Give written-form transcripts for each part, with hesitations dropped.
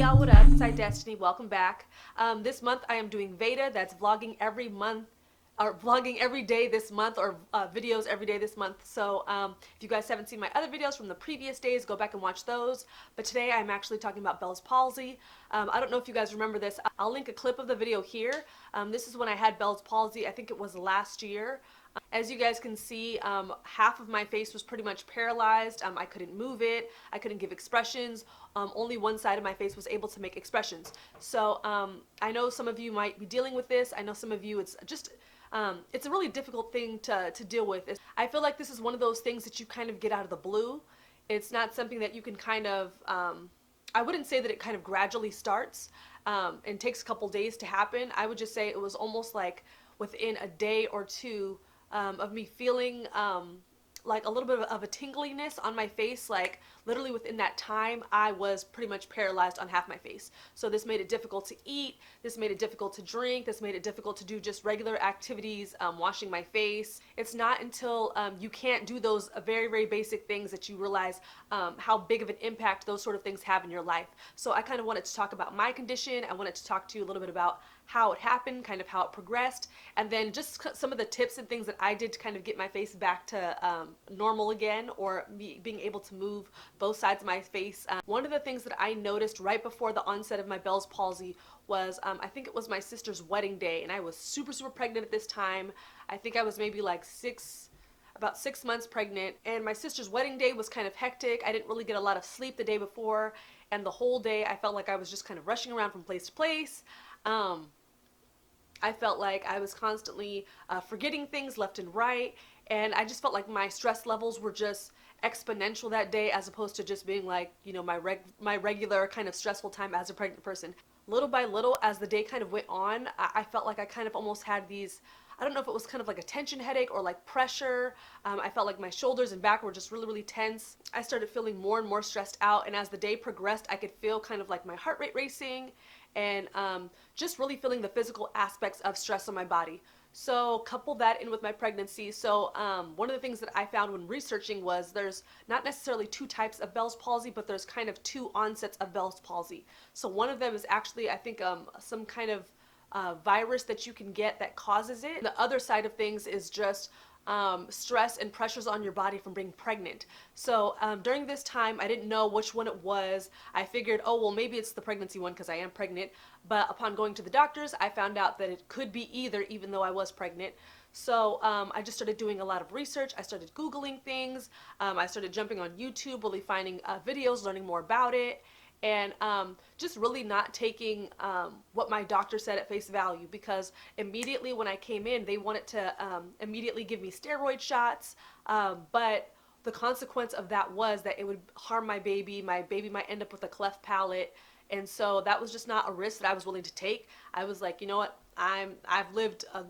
y'all, what up? It's theidestiny. Welcome back. This month I am doing Veda. That's vlogging every month, or vlogging every day this month, or videos every day this month. So if you guys haven't seen my other videos from the previous days, go back and watch those. But today I'm actually talking about Bell's palsy. I don't know if you guys remember this. I'll link a clip of the video here. This is when I had Bell's palsy. I think it was last year. As you guys can see, half of my face was pretty much paralyzed. I couldn't move it. I couldn't give expressions. Only one side of my face was able to make expressions. So I know some of you might be dealing with this. I know some of you, it's a really difficult thing to deal with. I feel like this is one of those things that you kind of get out of the blue. It's not something that you can kind of, I wouldn't say that it kind of gradually starts and takes a couple days to happen. I would just say it was almost like within a day or two of me feeling like a little bit of a tingliness on my face. Like literally within that time I was pretty much paralyzed on half my face. So this made it difficult to eat, this made it difficult to drink, this made it difficult to do just regular activities, washing my face. It's not until you can't do those very basic things that you realize how big of an impact those sort of things have in your life. So I kind of wanted to talk about my condition. I wanted to talk to you a little bit about how it happened, kind of how it progressed, and then just some of the tips and things that I did to kind of get my face back to normal again, or being able to move both sides of my face. One of the things that I noticed right before the onset of my Bell's palsy was, I think it was my sister's wedding day, and I was super pregnant at this time. I think I was maybe like about 6 months pregnant, and my sister's wedding day was kind of hectic. I didn't really get a lot of sleep the day before, and the whole day I felt like I was just kind of rushing around from place to place. I felt like I was constantly forgetting things left and right, and I just felt like my stress levels were just exponential that day, as opposed to just being like, you know, my regular kind of stressful time as a pregnant person. Little by little, as the day kind of went on, I felt like I kind of almost had these, I don't know if it was kind of like a tension headache or like pressure. I felt like my shoulders and back were just really tense. I started feeling more and more stressed out, and as the day progressed, I could feel kind of like my heart rate racing, and just really feeling the physical aspects of stress on my body. So couple that in with my pregnancy. So one of the things that I found when researching was there's not necessarily two types of Bell's palsy, but there's kind of two onsets of Bell's palsy. So one of them is actually, I think, some kind of virus that you can get that causes it. The other side of things is just stress and pressures on your body from being pregnant. So during this time, I didn't know which one it was. I figured, oh, well, maybe it's the pregnancy one because I am pregnant. But upon going to the doctors, I found out that it could be either, even though I was pregnant. So I just started doing a lot of research. I started Googling things. I started jumping on YouTube, really finding videos, learning more about it, and just really not taking what my doctor said at face value, because immediately when I came in, they wanted to immediately give me steroid shots, but the consequence of that was that it would harm my baby. My baby might end up with a cleft palate, and so that was just not a risk that I was willing to take. I was like, you know what, I've lived a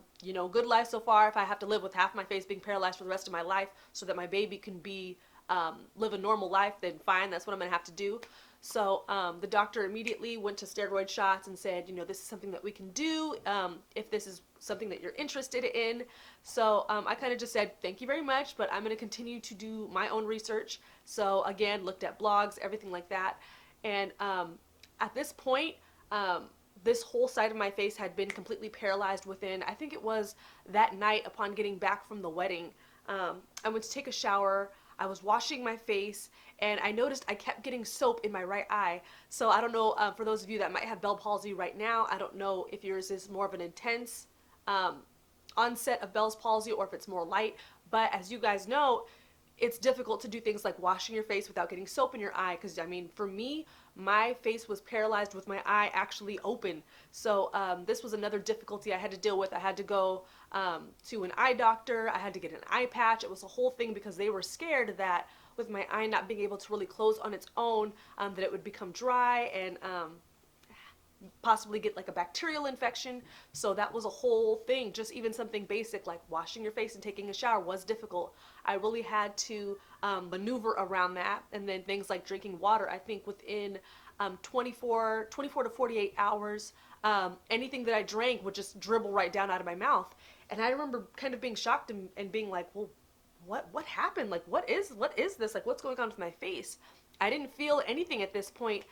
good life so far. If I have to live with half my face being paralyzed for the rest of my life so that my baby can be live a normal life, then fine, that's what I'm gonna have to do. So the doctor immediately went to steroid shots and said, you know, this is something that we can do if this is something that you're interested in. So I kind of just said, thank you very much, but I'm going to continue to do my own research. So again, looked at blogs, everything like that. And at this point, this whole side of my face had been completely paralyzed within, I think it was that night upon getting back from the wedding. I went to take a shower. I was washing my face, and I noticed I kept getting soap in my right eye. So I don't know, for those of you that might have Bell's palsy right now, I don't know if yours is more of an intense onset of Bell's palsy or if it's more light. But as you guys know, it's difficult to do things like washing your face without getting soap in your eye, because I mean, for me, my face was paralyzed with my eye actually open. So this was another difficulty I had to deal with. I had to go to an eye doctor. I had to get an eye patch. It was a whole thing because they were scared that with my eye not being able to really close on its own, that it would become dry and possibly get like a bacterial infection. So that was a whole thing. Just even something basic like washing your face and taking a shower was difficult. I really had to maneuver around that. And then things like drinking water, I think within 24 to 48 hours, anything that I drank would just dribble right down out of my mouth. And I remember kind of being shocked and being like, well, what happened? Like, what is this? Like, what's going on with my face? I didn't feel anything at this point.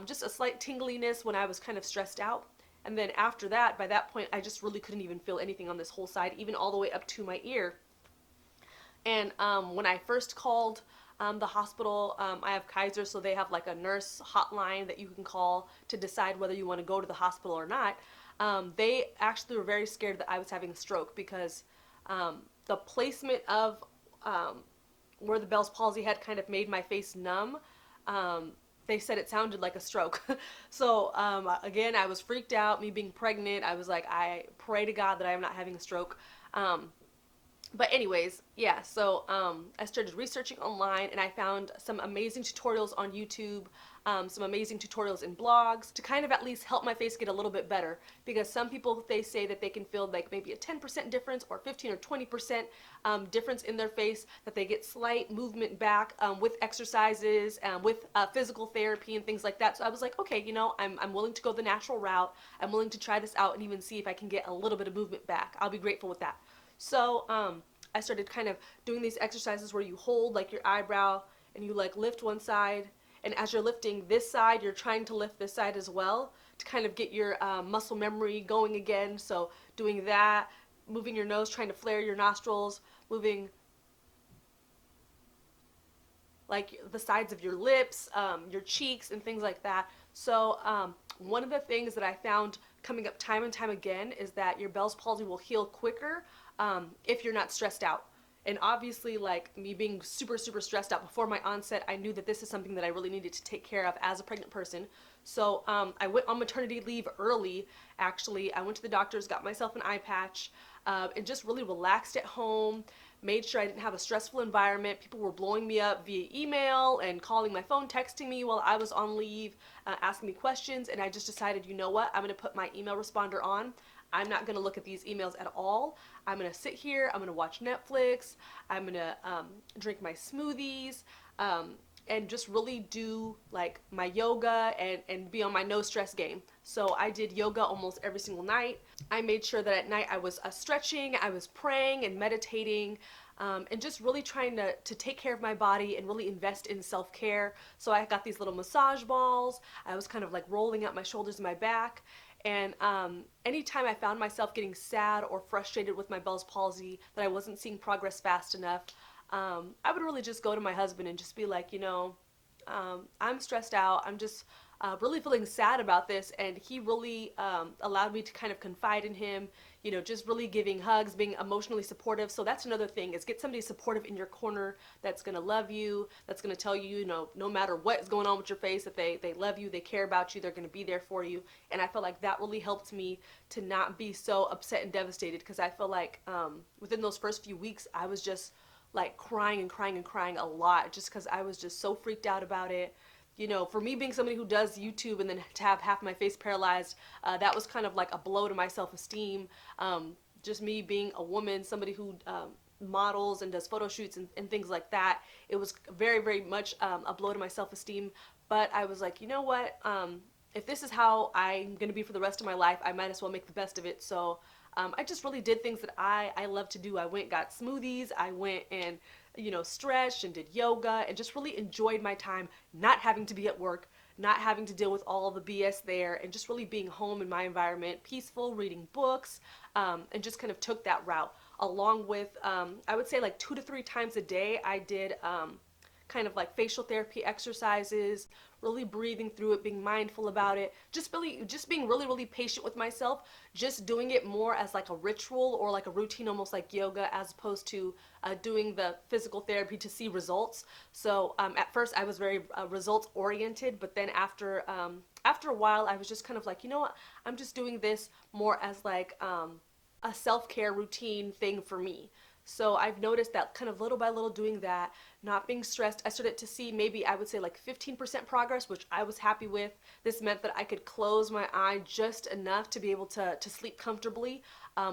just a slight tingliness when I was kind of stressed out. And then after that, by that point, I just really couldn't even feel anything on this whole side, even all the way up to my ear. And when I first called the hospital, I have Kaiser, so they have like a nurse hotline that you can call to decide whether you want to go to the hospital or not. They actually were very scared that I was having a stroke because the placement of where the Bell's palsy had kind of made my face numb. They said it sounded like a stroke. So again, I was freaked out, me being pregnant. I was like, I pray to God that I am not having a stroke. But anyways, yeah, so I started researching online, and I found some amazing tutorials on YouTube, some amazing tutorials in blogs to kind of at least help my face get a little bit better, because some people, they say that they can feel like maybe a 10% difference or 15 or 20% difference in their face, that they get slight movement back with exercises, with physical therapy and things like that. So I was like, okay, you know, I'm willing to go the natural route. I'm willing to try this out and even see if I can get a little bit of movement back. I'll be grateful with that. So I started kind of doing these exercises where you hold like your eyebrow and you like lift one side, and as you're lifting this side, you're trying to lift this side as well to kind of get your muscle memory going again. So doing that, moving your nose, trying to flare your nostrils, moving like the sides of your lips, your cheeks, and things like that. So one of the things that I found coming up time and time again is that your Bell's palsy will heal quicker if you're not stressed out. And obviously, like me being super stressed out before my onset, I knew that this is something that I really needed to take care of as a pregnant person. So I went on maternity leave early, actually. I went to the doctors, got myself an eye patch, and just really relaxed at home, made sure I didn't have a stressful environment. People were blowing me up via email and calling my phone, texting me while I was on leave, asking me questions, and I just decided, you know what, I'm going to put my email responder on. I'm not going to look at these emails at all. I'm going to sit here, I'm going to watch Netflix, I'm going to drink my smoothies, and just really do like my yoga and be on my no stress game. So I did yoga almost every single night. I made sure that at night I was stretching, I was praying and meditating, and just really trying to take care of my body and really invest in self-care. So I got these little massage balls. I was kind of like rolling out my shoulders and my back. And anytime I found myself getting sad or frustrated with my Bell's palsy, that I wasn't seeing progress fast enough, I would really just go to my husband and just be like, you know, I'm stressed out. I'm just really feeling sad about this. And he really allowed me to kind of confide in him, you know, just really giving hugs, being emotionally supportive. So that's another thing, is get somebody supportive in your corner that's going to love you, that's going to tell you, you know, no matter what's going on with your face, that they love you, they care about you, they're going to be there for you. And I felt like that really helped me to not be so upset and devastated, because I feel like within those first few weeks, I was just like crying and crying and crying a lot, just because I was just so freaked out about it. You know, for me being somebody who does YouTube and then to have half my face paralyzed, that was kind of like a blow to my self-esteem. Just me being a woman, somebody who models and does photo shoots and things like that, it was very much a blow to my self-esteem. But I was like, you know what, if this is how I'm going to be for the rest of my life, I might as well make the best of it. So I just really did things that I love to do. I went and got smoothies, I went and, you know, stretched and did yoga, and just really enjoyed my time not having to be at work, not having to deal with all the BS there, and just really being home in my environment, peaceful, reading books, and just kind of took that route. Along with, I would say like 2 to 3 times a day, I did kind of like facial therapy exercises, really breathing through it, being mindful about it, just being really patient with myself, just doing it more as like a ritual or like a routine, almost like yoga, as opposed to doing the physical therapy to see results. So at first I was very results oriented, but then after a while I was just kind of like, you know what, I'm just doing this more as like a self-care routine thing for me. So I've noticed that kind of little by little doing that, not being stressed, I started to see maybe I would say like 15% progress, which I was happy with. This meant that I could close my eye just enough to be able to sleep comfortably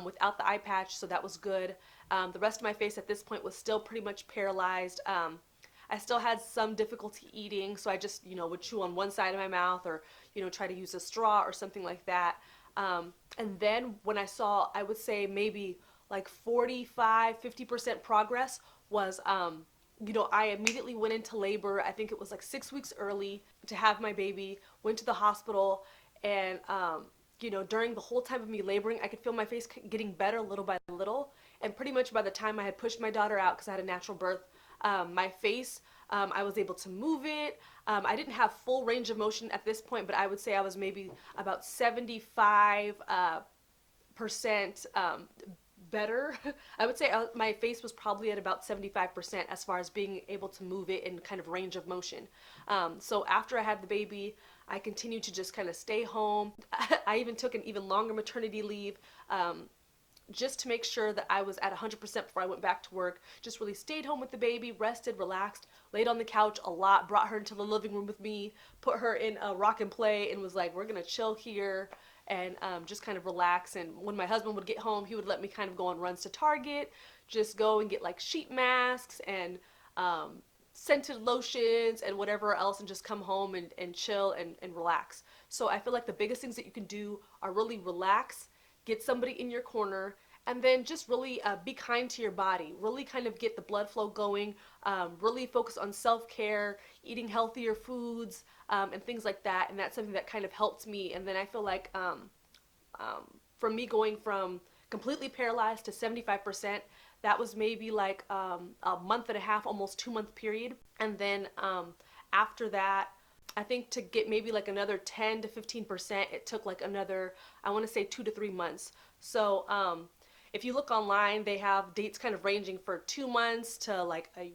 without the eye patch, so that was good. The rest of my face at this point was still pretty much paralyzed. I still had some difficulty eating, so I just, you know, would chew on one side of my mouth, or, you know, try to use a straw or something like that. And then when I saw, I would say maybe like 45-50% progress was you know, I immediately went into labor. I think it was like 6 weeks early to have my baby. Went to the hospital, and you know, during the whole time of me laboring, I could feel my face getting better little by little. And pretty much by the time I had pushed my daughter out, because I had a natural birth, my face, I was able to move it. I didn't have full range of motion at this point, but I would say I was maybe about 75% better. I would say my face was probably at about 75% as far as being able to move it in kind of range of motion. So after I had the baby, I continued to just kind of stay home. I even took an even longer maternity leave, just to make sure that I was at 100% before I went back to work. Just really stayed home with the baby, rested, relaxed, laid on the couch a lot, brought her into the living room with me, put her in a rock and play, and was like, we're gonna chill here and just kind of relax. And when my husband would get home, he would let me kind of go on runs to Target, just go and get like sheet masks and scented lotions and whatever else, and just come home and chill and relax. So I feel like the biggest things that you can do are really relax, get somebody in your corner, and then just really be kind to your body. Really kind of get the blood flow going. Really focus on self-care, eating healthier foods, and things like that. And that's something that kind of helped me. And then I feel like from me going from completely paralyzed to 75%, that was maybe like a month and a half, almost 2-month period. And then after that, I think to get maybe like another 10 to 15%, it took like another, I want to say 2 to 3 months. So if you look online, they have dates kind of ranging for 2 months to like a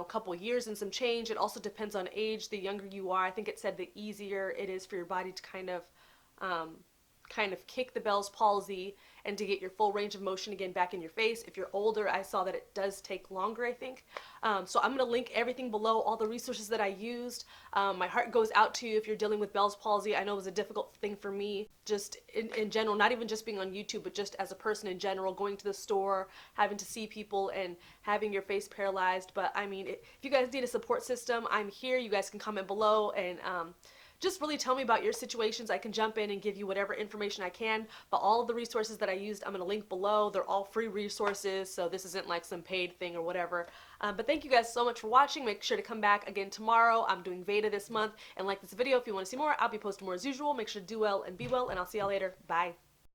couple years and some change. It also depends on age. The younger you are, I think it said the easier it is for your body to kind of kick the Bell's palsy and to get your full range of motion again back in your face. If you're older, I saw that it does take longer, I think. So I'm going to link everything below, all the resources that I used. My heart goes out to you if you're dealing with Bell's palsy. I know it was a difficult thing for me, just in general, not even just being on YouTube, but just as a person in general, going to the store, having to see people and having your face paralyzed. But I mean, if you guys need a support system, I'm here. You guys can comment below and just really tell me about your situations. I can jump in and give you whatever information I can, but all of the resources that I used, I'm going to link below. They're all free resources, so this isn't like some paid thing or whatever. But thank you guys so much for watching. Make sure to come back again tomorrow. I'm doing Veda this month, and like this video if you want to see more. I'll be posting more as usual. Make sure to do well and be well, and I'll see y'all later. Bye.